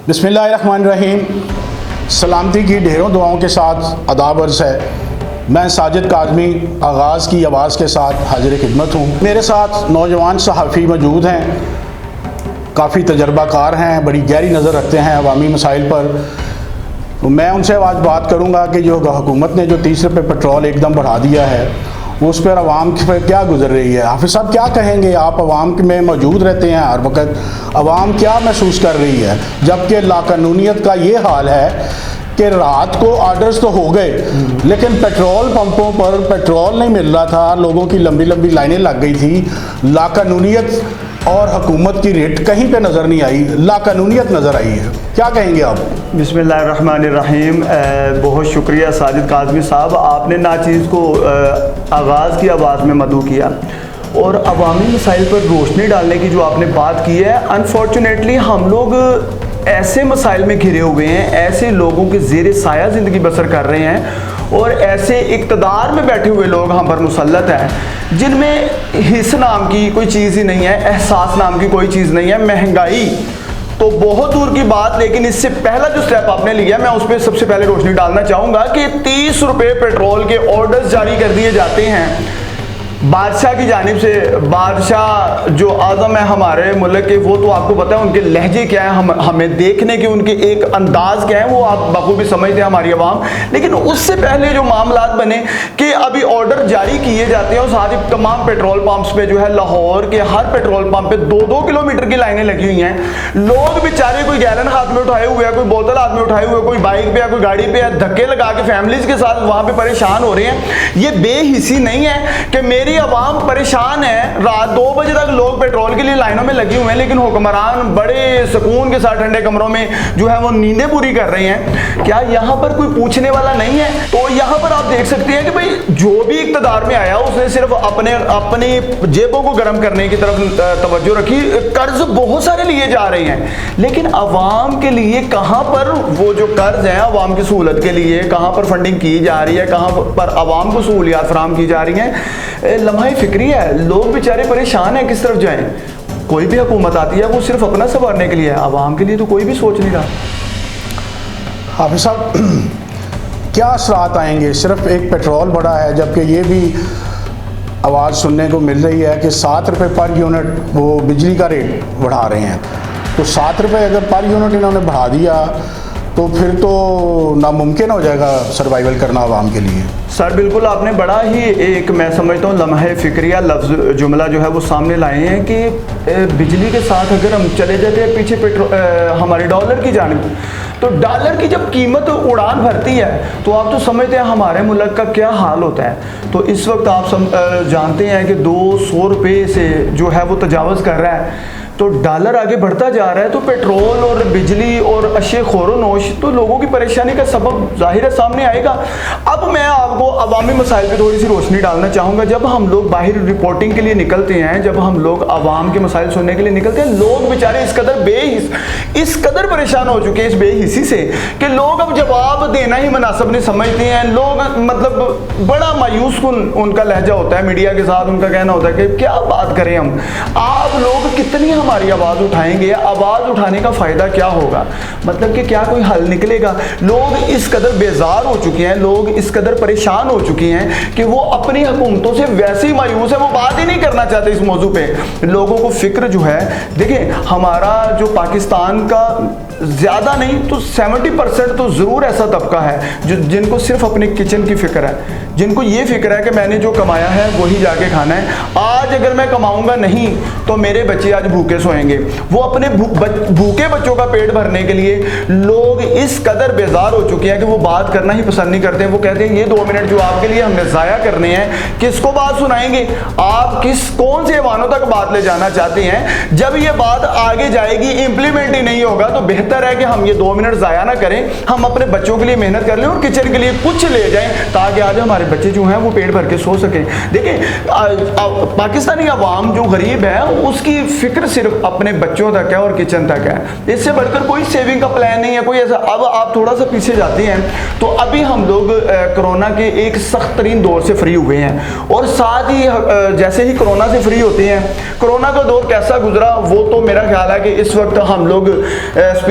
बिस्मिल्लाहिर्रहमानिर्रहीम। सलामती की ढेरों दुआओं के साथ आदाब अर्ज़ है। मैं साजिद काज़मी आगाज़ की आवाज़ के साथ हाजिर खिदमत हूँ। मेरे साथ नौजवान सहाफ़ी मौजूद हैं, काफ़ी तजर्बाकार हैं, बड़ी गहरी नज़र रखते हैं अवामी मसाइल पर। तो मैं उनसे आज बात करूँगा कि जो हुकूमत ने जो 30 रुपये पेट्रोल एकदम बढ़ा दिया है, उस पर आवाम पर क्या गुजर रही है। हाफिज़ साहब क्या कहेंगे, आप आवाम में मौजूद रहते हैं हर वक्त, आवाम क्या महसूस कर रही है जबकि लाकानूनियत का ये हाल है कि रात को ऑर्डर्स तो हो गए लेकिन पेट्रोल पंपों पर पेट्रोल नहीं मिल रहा था, लोगों की लंबी लंबी लाइनें लग गई थी। लाकानूनियत और हुकूमत की रेट कहीं पे नज़र नहीं आई, लाकानूनियत नज़र आई है। क्या कहेंगे आप? बिस्मिल्लाहिर्रहमानिर्रहीम। बहुत शुक्रिया साजिद काज़मी साहब, आपने नाचीज़ को आगाज़ की आवाज़ में मदऊ किया और अवामी मसाइल पर रोशनी डालने की जो आपने बात की है। अनफॉर्चुनेटली हम लोग ऐसे मसाइल में घिरे हुए हैं, ऐसे लोगों के ज़ेरे साया ज़िंदगी बसर कर रहे हैं और ऐसे इक़्तिदार में बैठे हुए लोग हम पर मुसल्लत हैं जिनमें हिस्स नाम की कोई चीज़ ही नहीं है, एहसास नाम की कोई चीज़ नहीं है। महंगाई तो बहुत दूर की बात, लेकिन इससे पहला जो स्टेप आपने लिया मैं उस पर सबसे पहले रोशनी डालना चाहूँगा कि 30 रुपये पेट्रोल के ऑर्डर्स जारी कर दिए जाते हैं बादशाह की जानिब से। बादशाह जो आज़म है हमारे मुल्क के, वो तो आपको पता है उनके लहजे क्या है, हमें देखने के उनके एक अंदाज़ क्या है वो आप बखूबी समझते हैं हमारी आवाम। लेकिन उससे पहले जो मामलात बने कि अभी ऑर्डर जारी किए जाते हैं और साथ ही तमाम पेट्रोल पंप्स पे जो है लाहौर के हर पेट्रोल पंप पे 2-2 किलोमीटर की लाइनें लगी हुई हैं। लोग बेचारे कोई गैलन हाथ में उठाए हुए हैं, कोई बोतल हाथ में उठाए हुए, कोई बाइक पे या कोई गाड़ी पे धक्के लगा के फैमिलीज के साथ वहाँ पे परेशान हो रहे हैं। ये बेहिसी नहीं है कि मेरी अवाम परेशान है, रात 2 बजे तक लोग पेट्रोल के लिए लाइनों में लगे हुए हैं लेकिन हुक्मरान बड़े सुकून के साथ ठंडे कमरों में जो है वो नींदें पूरी कर रहे हैं। क्या यहाँ पर कोई पूछने वाला नहीं है? तो यहाँ पर आप देख सकते हैं कि भाई जो भी इक़्तिदार में आया उसने सिर्फ अपनी जेबों को गर्म करने की तरफ तवज्जो रखी। कर्ज बहुत सारे लिए जा रहे हैं लेकिन अवाम के लिए कहाँ पर वो जो कर्ज है अवाम की सहूलत के लिए कहाँ पर फंडिंग की जा रही है, कहाँ पर अवाम को सहूलियात फराहम की जा रही हैं। लम्हा फिक्री है, लोग बेचारे परेशान हैं, किस तरफ जाएं। कोई भी हुकूमत आती है वो सिर्फ अपना संवारने के लिए है, अवाम के लिए तो कोई भी सोच नहीं रहा। हाफिज़ साहब क्या असरात आएंगे? सिर्फ एक पेट्रोल बढ़ा है जबकि ये भी आवाज़ सुनने को मिल रही है कि 7 रुपये पर यूनिट वो बिजली का रेट बढ़ा रहे हैं। तो 7 रुपये अगर पर यूनिट इन्होंने बढ़ा दिया तो फिर तो नामुमकिन हो जाएगा सर्वाइवल करना आवाम के लिए। सर बिल्कुल, आपने बड़ा ही एक मैं समझता हूँ लम्हा फिक्रिया लफ्ज़ जुमला जो है वो सामने लाए हैं कि बिजली के साथ अगर हम चले जाते हैं पीछे हमारे डॉलर की जानिब, तो डॉलर की जब कीमत उड़ान भरती है तो आप तो समझते हैं हमारे मुल्क का क्या हाल होता है। तो इस वक्त आप जानते हैं कि 200 रुपये से जो है वो तजावज़ कर रहा है, तो डॉलर आगे बढ़ता जा रहा है, तो पेट्रोल और बिजली और अशे खोरो नोश तो लोगों की परेशानी का सबब जाहिर है सामने आएगा। अब मैं आपको अवामी मसाइल पे थोड़ी सी रोशनी डालना चाहूँगा। जब हम लोग बाहर रिपोर्टिंग के लिए निकलते हैं, जब हम लोग अवाम के मसाइल सुनने के लिए निकलते हैं, लोग बेचारे इस कदर परेशान हो चुके हैं इस बेहिसी से कि लोग अब जवाब देना ही मुनासिब नहीं समझते हैं। लोग मतलब बड़ा मायूस उनका लहजा होता है मीडिया के साथ, उनका कहना होता है कि क्या बात करें हम, आप लोग कितनी हमारी आवाज़ उठाएंगे, आवाज़ उठाने का फ़ायदा क्या होगा, मतलब कि क्या कोई हल निकलेगा। लोग इस कदर बेजार हो चुके हैं, लोग इस कदर परेशान हो चुके हैं कि वो अपनी हुकूमतों से वैसे ही मायूस है, वो बात ही नहीं करना चाहते इस मौजू पे। लोगों को फिक्र जो है, देखिए हमारा जो पाकिस्तान का ज़्यादा नहीं तो 70% तो ज़रूर ऐसा तबका है जिनको सिर्फ अपने किचन की फ़िक्र है, जिनको ये फ़िक्र है कि मैंने जो कमाया है वही जाके खाना है। आज अगर मैं कमाऊंगा नहीं तो मेरे बच्चे आज भूखे सोएंगे। वो अपने भूखे बच्चों का पेट भरने के लिए लोग इस कदर बेजार हो चुके हैं कि वो बात करना ही पसंद नहीं करते। वो कहते हैं ये 2 मिनट जो आपके लिए हमने ज़ाया करने हैं, किसको बात सुनाएंगे आप, कौन से ऐवानों तक बात ले जाना चाहते हैं। जब ये बात आगे जाएगी, इम्प्लीमेंट ही नहीं होगा, तो बेहतर है कि हम ये 2 मिनट ज़ाया ना करें, हम अपने बच्चों के लिए मेहनत कर लें और किचन के लिए कुछ ले जाएं ताकि आज हमारे बच्चे जो हैं वो पेट भर के सो सकें। देखिए पाकिस्तानी अवाम जो गरीब है उसकी फिक्र सिर्फ अपने बच्चों तक है और किचन तक है, इससे बढ़कर कोई सेविंग का प्लान नहीं है कोई ऐसा। अब आप थोड़ा सा पीछे जाते हैं तो अभी हम लोग कोरोना के एक सख्त तरीन दौर से फ्री हुए हैं और साथ ही जैसे ही कोरोना से फ्री होते हैं, कोरोना का दौर कैसा गुजरा वो तो मेरा ख्याल है कि इस वक्त हम लोग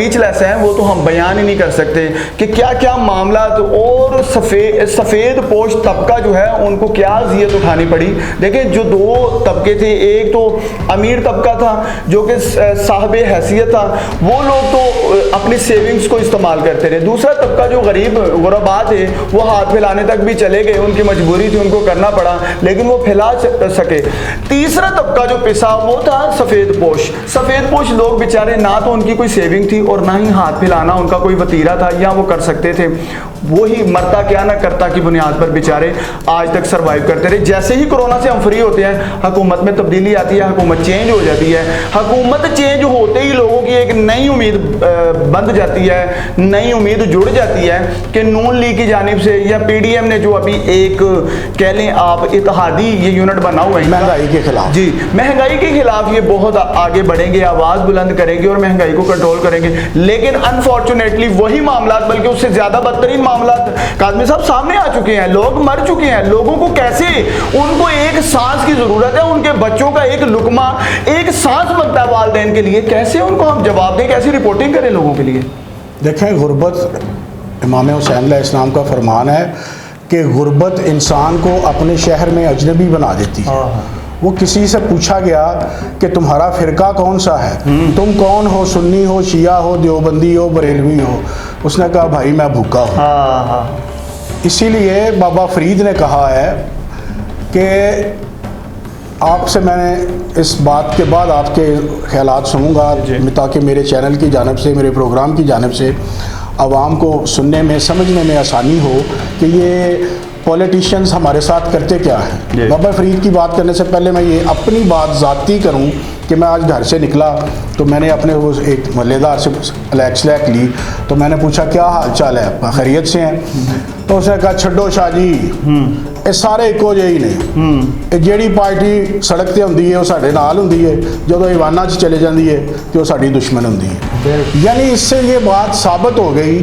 स्पीचलेस हैं, वो तो हम बयान ही नहीं कर सकते कि क्या क्या मामला। और सफ़ेद पोश तबका जो है उनको क्या अजियत उठानी पड़ी। देखिए जो दो तबके थे, एक तो अमीर तबका था जो कि साहब हैसियत था, वो लोग तो अपनी सेविंग्स को इस्तेमाल करते रहे। दूसरा तबका जो गरीब गुरबा थे वो हाथ फैलाने तक भी चले गए, उनकी मजबूरी थी, उनको करना पड़ा, लेकिन वो फैला सके। तीसरा तबका जो पिसा वो था सफ़ेद पोश लोग बेचारे, ना तो उनकी कोई सेविंग थी और ना ही हाथ फैलाना उनका कोई वतीरा था या वो कर सकते थे। वही मरता क्या ना करता की बुनियाद पर बेचारे आज तक सरवाइव करते रहे। जैसे ही कोरोना से हम फ्री होते हैं, हुकूमत में तब्दीली आती है, हुकूमत चेंज हो जाती है। हुकूमत चेंज होते ही लोगों की एक नई उम्मीद बंध जाती है, नई उम्मीद जुड़ जाती है कि नून लीग की जानिब से या पीडीएम ने जो अभी एक कह लें आप इत्तेहादी ये यूनिट बना हुआ है महंगाई के खिलाफ, जी महंगाई के खिलाफ, ये बहुत आगे बढ़ेंगे, आवाज़ बुलंद करेंगे और महंगाई को कंट्रोल करेंगे। लेकिन अनफॉर्चुनेटली वही मामला बल्कि उससे ज़्यादा बदतरीन मामला काज़मी साहब सामने आ चुके हैं। लोग मर चुके हैं, लोगों को कैसे, उनको एक सांस की ज़रूरत है, उनके बच्चों का एक लुकमा, एक सांस मांगता है वालिदैन के लिए, कैसे उनको हम जवाब दें, कैसे रिपोर्टिंग करें लोगों के लिए। देखें, गुर्बत, इमाम हुसैन अलैहिस्सलाम का फरमान है कि गुर्बत इंसान को अपने शहर में अजनबी बना देती है। वो किसी से पूछा गया कि तुम्हारा फ़िरका कौन सा है, तुम कौन हो, सुन्नी हो, शिया हो, देवबंदी हो, बरेलवी हो। उसने कहा भाई मैं भूखा हूँ। इसीलिए बाबा फरीद ने कहा है कि आपसे मैंने इस बात के बाद आपके ख्यालात सुनूंगा ताकि मेरे चैनल की जानिब से, मेरे प्रोग्राम की जानिब से आवाम को सुनने में, समझने में आसानी हो कि ये पॉलिटिशियंस हमारे साथ करते क्या हैं। बाबा फरीद की बात करने से पहले मैं ये अपनी बात ज़ाती करूं कि मैं आज घर से निकला तो मैंने अपने वो एक महल्लेदार से अलैक्सलैक ली, तो मैंने पूछा क्या हाल चाल है, खैरियत से हैं? तो उसने कहा छड्डो शाह जी, ये सारे इको ਜਿਹੇ ने, ਜਿਹੜੀ पार्टी सड़क पर होंगी है वो साढ़े नाल होंगी है, जो ईवाना च चले जाती है तो वो साड़ी दुश्मन होंगी है। यानी इससे ये बात साबित हो गई,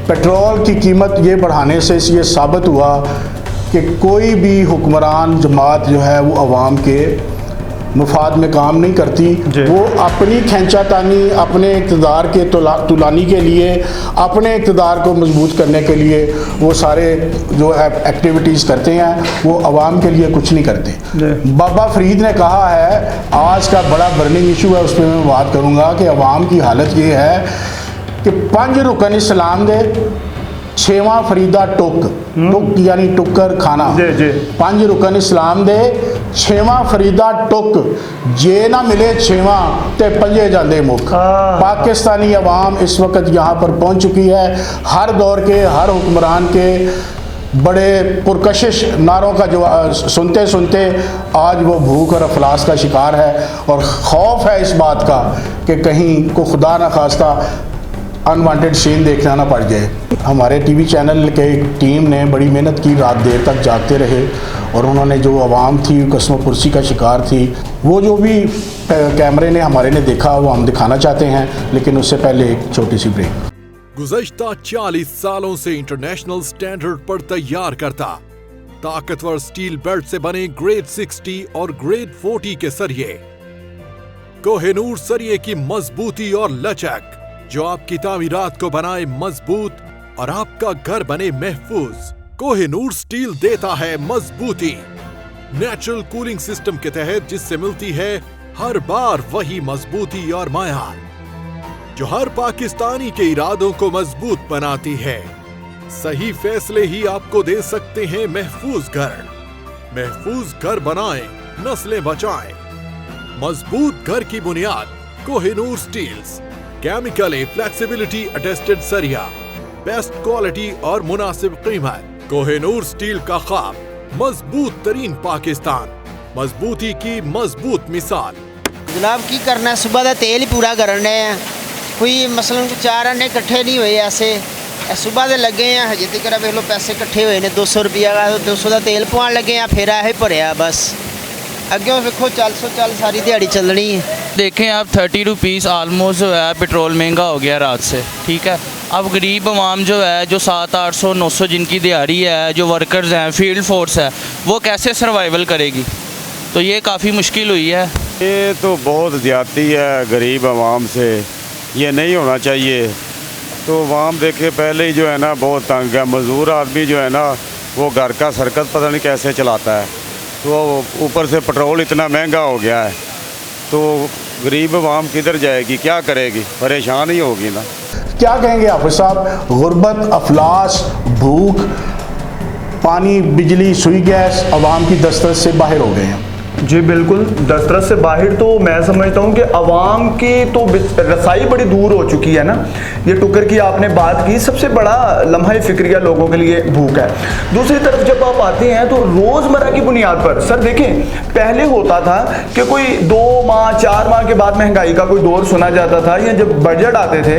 पेट्रोल की कीमत ये बढ़ाने से ये साबित हुआ कि कोई भी हुक्मरान जमात जो है वो आवाम के मुफाद में काम नहीं करती। वो अपनी खींचातानी, अपने इक़्तिदार के तुलानी के लिए, अपने इक़्तिदार को मजबूत करने के लिए वो सारे जो एक्टिविटीज़ करते हैं, वो आवाम के लिए कुछ नहीं करते। बाबा फरीद ने कहा है, आज का बड़ा बर्निंग इशू है, उस पर मैं बात करूँगा कि आवाम की हालत ये है कि 5 रुकन इस्लाम दे, 6वां फरीदा टुक यानी टुक्कर खाना। 5 रुकन इस्लाम दे, 6वां फरीदा टुक, जे ना मिले 6वां ते 5 जाते मुख। पाकिस्तानी अवाम इस वक्त यहाँ पर पहुँच चुकी है। हर दौर के हर हुक्मरान के बड़े पुरकशिश नारों का जवाब सुनते सुनते आज वो भूख और अफलास का शिकार है, और खौफ है इस बात का कि कहीं को खुदा न खास्ता अनवांटेड सीन देखना ना पड़ जाए। हमारे टीवी चैनल के टीम ने बड़ी मेहनत की, रात देर तक जागते रहे, और उन्होंने जो आवाम थी कसम पुरसी का शिकार थी, वो जो भी कैमरे ने हमारे ने देखा वो हम दिखाना चाहते हैं, लेकिन उससे पहले एक छोटी सी ब्रेक। गुज़श्ता 40 सालों से इंटरनेशनल स्टैंडर्ड पर तैयार करता ताकतवर स्टील बेल्ट से बने ग्रेड 60 और ग्रेड 40 के सरिये, कोहिनूर सरिये की मजबूती और लचक जो आपकी तामीरात को बनाए मजबूत और आपका घर बने महफूज। कोहिनूर स्टील देता है मजबूती नेचुरल कूलिंग सिस्टम के तहत, जिससे मिलती है हर बार वही मजबूती और मायार जो हर पाकिस्तानी के इरादों को मजबूत बनाती है। सही फैसले ही आपको दे सकते हैं महफूज घर। महफूज घर बनाएं, नस्लें बचाएं। मजबूत घर की बुनियाद Kohinoor steels, chemical flexibility attested सरिया, बेस्ट क्वालिटी और मुनासिब कीमत। कोहिनूर स्टील का ख्वाब, मजबूत तरीन पाकिस्तान, मजबूती की मजबूत मिसाल। जनाब की करना है, सुबह का तेल ही पूरा करने हैं, कोई मसलन 4 आने इकट्ठे नहीं हुए, ऐसे सुबह के लगे हैं, हजे तक वेख लो पैसे इकट्ठे हुए ने 200 रुपया का, 200 का तेल पवान लगे हैं, फिर यह भरिया बस। अगे वेखो 400 सारी दिहाड़ी चलनी है। देखें आप 30 रुपीज़ आलमोस्ट जो है पेट्रोल महंगा हो गया रात से, ठीक है। अब गरीब आवाम जो है, जो 700, 800, 900 जिनकी दिहाड़ी है, जो वर्कर्स हैं, फील्ड फोर्स है, वो कैसे सर्वाइवल करेगी? तो ये काफ़ी मुश्किल हुई है। ये तो बहुत ज़्यादती है गरीब आवाम से, ये नहीं होना चाहिए। तो वाम देखे पहले ही जो है ना बहुत तंग है। मज़दूर आदमी जो है ना वो घर का सर्कस पता नहीं कैसे चलाता है, तो ऊपर से पेट्रोल इतना महंगा हो गया है, तो गरीब वाम किधर जाएगी, क्या करेगी, परेशान ही होगी ना। क्या कहेंगे हाफिज साहब, गुर्बत, अफलास, भूख, पानी, बिजली, सुई गैस अवाम की दस्तरस से बाहर हो गए हैं। जी बिल्कुल, दस्तरस से बाहर तो मैं समझता हूँ कि अवाम की तो रसाई बड़ी दूर हो चुकी है ना। ये टुकर की आपने बात की, सबसे बड़ा लम्हा फिक्रिया लोगों के लिए भूख है। दूसरी तरफ जब आप आते हैं तो रोज़मर्रा की बुनियाद पर सर देखें, पहले होता था कि कोई 2 माह 4 माह के बाद महंगाई का कोई दौर सुना जाता था, या जब बजट आते थे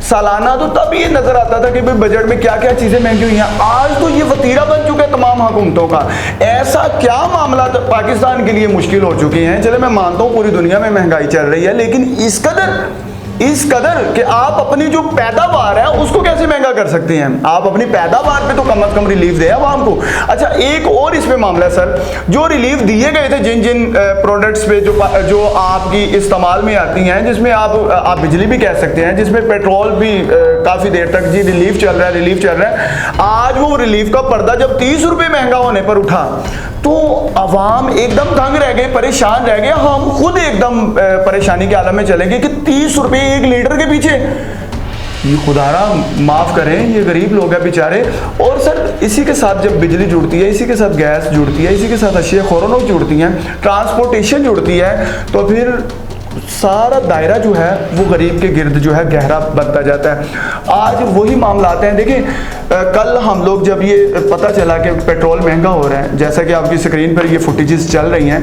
सालाना तो तब ये नज़र आता था कि भाई बजट में क्या क्या चीज़ें महंगी हुई हैं। आज तो ये वतीरा बन चुका है तमाम हुकूमतों का। ऐसा क्या मामला पाकिस्तान के लिए मुश्किल हो चुकी हैं। चले मैं मानता हूं पूरी दुनिया में महंगाई चल रही है, लेकिन इस कदर कि आप अपनी जो पैदावार है उसको कैसे महंगा कर सकते हैं। आप अपनी पैदावार पे तो कम से कम रिलीफ दे आवाम को। अच्छा, एक और इसमें मामला है सर, जो रिलीफ दिए गए थे जिन जिन प्रोडक्ट्स पे जो आपकी इस्तेमाल में आती हैं, जिसमें आप बिजली भी कह सकते हैं, जिसमें पेट्रोल भी काफ़ी देर तक जी रिलीफ चल रहा है। आज वो रिलीफ का पर्दा जब 30 रुपये महंगा होने पर उठा तो अवाम एकदम तंग रह गए, परेशान रह गए। हम खुद एकदम परेशानी के आलम में चले गए कि 30 रुपये 1 लीटर के पीछे। ये खुदारा माफ़ करें, ये गरीब लोग हैं बेचारे। और सर इसी के साथ जब बिजली जुड़ती है, इसी के साथ गैस जुड़ती है, इसी के साथ अशिया खोरानों जुड़ती हैं, ट्रांसपोर्टेशन जुड़ती है, तो फिर सारा दायरा जो है वो गरीब के गिर्द जो है गहरा बनता जाता है। आज वही मामला आते हैं। देखिए कल हम लोग जब ये पता चला कि पेट्रोल महंगा हो रहा है, जैसा कि आपकी स्क्रीन पर ये फुटेजेस चल रही हैं,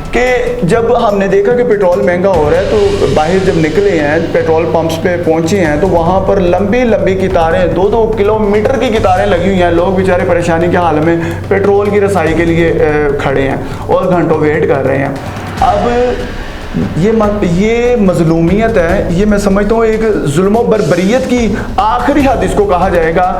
कि जब हमने देखा कि पेट्रोल महंगा हो रहा है तो बाहर जब निकले हैं, पेट्रोल पंप्स पे पहुंचे हैं, तो वहाँ पर लंबी लंबी कितारें, 2-2 किलोमीटर की कितारें लगी हुई हैं। लोग बेचारे परेशानी के हाल में पेट्रोल की रसाई के लिए खड़े हैं और घंटों वेट कर रहे हैं। अब ये मजलूमियत है, ये मैं समझता हूँ एक जुल्म और बर्बरियत की आखिरी हद इसको कहा जाएगा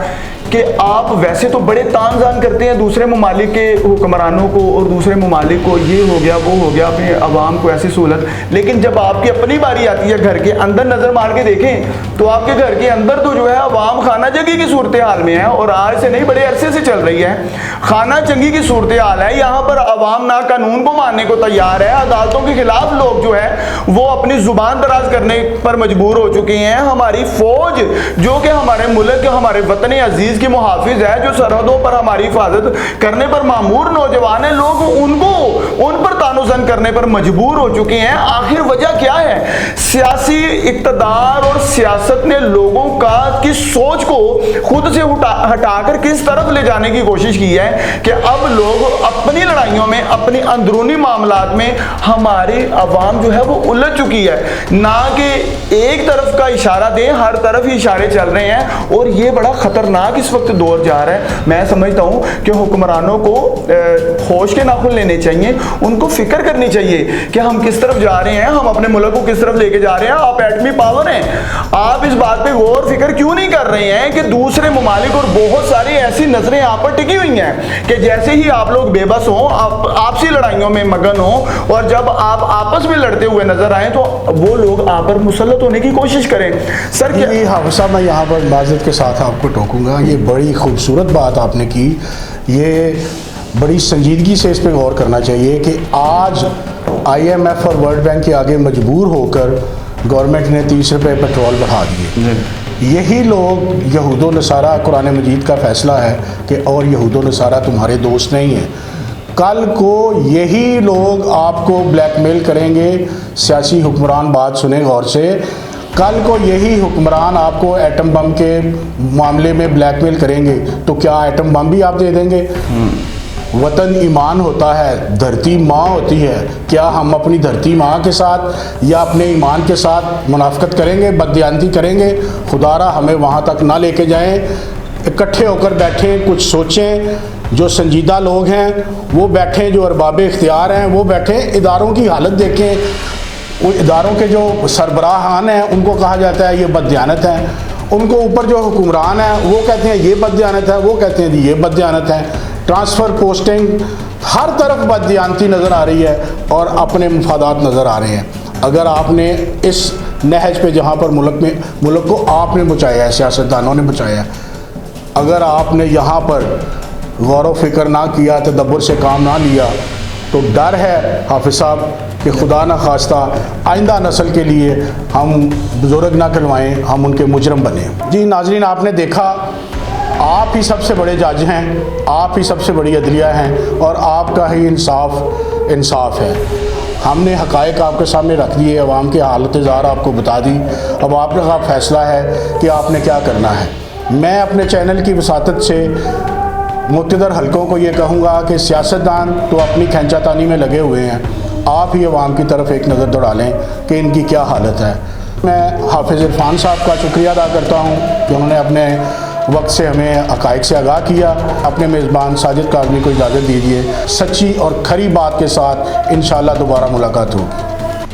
कि आप वैसे तो बड़े तानजान करते हैं दूसरे ममालिक के हुक्मरानों को और दूसरे ममालिक को, ये हो गया वो हो गया, अपने अवाम को ऐसी सहूलत, लेकिन जब आपकी अपनी बारी आती है घर के अंदर नज़र मार के देखें तो आपके घर के अंदर तो जो है अवाम खाना जंगी की सूरत हाल में है, और आज से नहीं बड़े अरसे से चल रही है खाना जंगी की सूरत हाल है। यहाँ पर अवाम ना कानून को मानने को तैयार है, अदालतों के खिलाफ लोग जो है वो अपनी जुबान दराज करने पर मजबूर हो चुके हैं। हमारी फौज जो कि हमारे मुल्क, हमारे वतन अजीज की मुहाफिज है, जो सरहदों पर हमारी हिफाजत करने पर मामूर नौजवान है, लोग उन पर तानुजन करने पर मजबूर हो चुके हैं। आखिर वजह क्या है? सियासी इक्तदार और सियासत ने लोगों की सोच को खुद से हटाकर किस तरफ ले जाने की कोशिश की है कि अब लोग अपनी लड़ाइयों में, अपनी अंदरूनी मामलात में हमारी अवाम जो है वो उलझ चुकी है। ना कि एक तरफ का इशारा दें, हर तरफ ही इशारे चल रहे हैं, और ये बड़ा खतरनाक इस वक्त दौर जा रहा है। मैं समझता हूं कि हुक्मरानों को होश के नाखुन लेने चाहिए, उनको फिक्र करनी चाहिए कि हम किस तरफ जा रहे हैं, हम अपने मुल्क को किस तरफ लेके जा रहे हैं। आप एटमी पावर हैं, आप इस बात पे गौर फिक्र क्यों नहीं कर रहे हैं कि दूसरे ममालिक और बहुत सारी ऐसी नजरें आप पर टिकी हुई हैं कि जैसे ही आप लोग बेबस हो, आपसी लड़ाइयों में मगन हो, और जब आप आपस में लड़ते हुए नजर आए तो वो लोग आप पर मुसल्लत होने की कोशिश करें। सर क्या हाँ साहब, मैं यहाँ पर माजरत के साथ आपको टोकूंगा। ये बड़ी खूबसूरत बात आपने की, ये बड़ी संजीदगी से इस पर गौर करना चाहिए कि आज IMF और वर्ल्ड बैंक के आगे मजबूर होकर गवर्नमेंट ने 30 रुपये पेट्रोल बढ़ा दिए। यही लोग यहूदो नसारा, कुरान मजीद का फैसला है कि और यहूदो नसारा तुम्हारे दोस्त नहीं हैं। कल को यही लोग आपको ब्लैकमेल करेंगे। सियासी हुक्मरान, बात सुने गौर से, कल को यही हुक्मरान आपको एटम बम के मामले में ब्लैकमेल करेंगे, तो क्या एटम बम भी आप दे देंगे? वतन ईमान होता है, धरती माँ होती है। क्या हम अपनी धरती माँ के साथ या अपने ईमान के साथ मुनाफकत करेंगे, बददियानती करेंगे? खुदारा हमें वहाँ तक ना लेके जाएं। इकट्ठे होकर बैठें, कुछ सोचें। जो संजीदा लोग हैं वो बैठें, जो अरबाब इख्तियार हैं वो बैठें, इदारों की हालत देखें। वो इदारों के जो सरबराहान हैं उनको कहा जाता है ये बददियानत है, उनको ऊपर जो हुक्मरान है वो कहते हैं ये बददियानत है, वो कहते हैं ये बददियानत है। ट्रांसफ़र, पोस्टिंग, हर तरफ बददियानती नज़र आ रही है और अपने मफादात नज़र आ रहे हैं। अगर आपने इस नहज पे जहाँ पर मुल्क को आपने बचाया है, सियासतदानों ने बचाया है, अगर आपने यहाँ पर गौर व फिक्र ना किया, तदब्बर से काम ना लिया, तो डर है हाफिज़ साहब कि खुदा न खास्ता आइंदा नस्ल के लिए हम बुजुर्ग ना कहलवाएँ, हम उनके मुजरम बने। जी नाज़रीन, आपने देखा, आप ही सबसे बड़े जज हैं, आप ही सबसे बड़ी अदलिया हैं और आपका ही इंसाफ है। हमने हक़ाइक़ आपके सामने रख दिए, अवाम की हालत ज़ार आपको बता दी। अब आपका फैसला है कि आपने क्या करना है। मैं अपने चैनल की वसातत से मुक़्तदर हलकों को ये कहूँगा कि सियासतदान तो अपनी खींचातानी में लगे हुए हैं, आप ही अवाम की तरफ एक नज़र दौड़ा लें कि इनकी क्या हालत है। मैं हाफिज़ इरफान साहब का शुक्रिया अदा करता हूँ कि उन्होंने अपने वक्त से हमें हक़ाइक़ से आगाह किया। अपने मेज़बान साजिद काज़मी को इजाज़त दीजिए। सच्ची और खरी बात के साथ इंशाअल्लाह दोबारा मुलाकात होगी।